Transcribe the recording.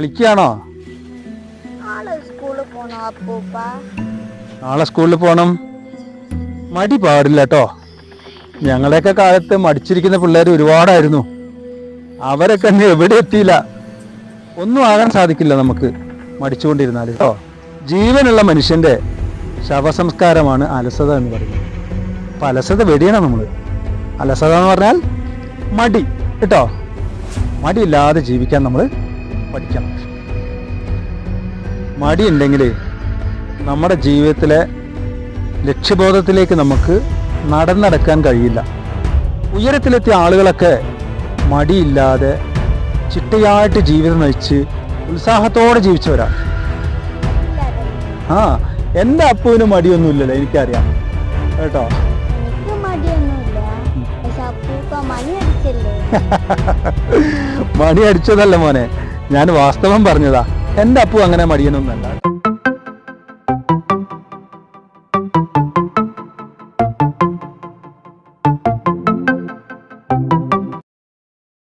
കളിക്കുകയാണോ? നാളെ സ്കൂളിൽ പോകണം. മടി പാടില്ല കേട്ടോ. ഞങ്ങളുടെയൊക്കെ കാലത്ത് മടിച്ചിരിക്കുന്ന പിള്ളേർ ഒരുപാടായിരുന്നു. അവരൊക്കെ ഇന്ന് എവിടെ എത്തിയില്ല. ഒന്നും ആകാൻ സാധിക്കില്ല നമുക്ക് മടിച്ചുകൊണ്ടിരുന്നാൽ കേട്ടോ. ജീവനുള്ള മനുഷ്യന്റെ ശവസംസ്കാരമാണ് അലസത എന്ന് പറയുന്നത്. അപ്പം അലസത വെടിയണം നമ്മൾ. അലസത എന്ന് പറഞ്ഞാൽ മടി കേട്ടോ. മടിയില്ലാതെ ജീവിക്കാൻ നമ്മൾ പഠിക്കണം. മടി ഉണ്ടെങ്കിൽ നമ്മുടെ ജീവിതത്തിലെ ലക്ഷ്യബോധത്തിലേക്ക് നമുക്ക് നടക്കാൻ കഴിയില്ല. ഉയരത്തിലെത്തിയ ആളുകളൊക്കെ മടിയില്ലാതെ ചിട്ടയായിട്ട് ജീവിതം നയിച്ച് ഉത്സാഹത്തോടെ ജീവിച്ചവരാണ്. എൻ്റെ അപ്പുവിന് മടിയൊന്നുമില്ലല്ലോ, എനിക്കറിയാം കേട്ടോ. മണി അടിച്ചതല്ല മോനെ, ഞാൻ വാസ്തവം പറഞ്ഞതാ. എൻ്റെ അപ്പു അങ്ങനെ മടിയനൊന്നല്ല.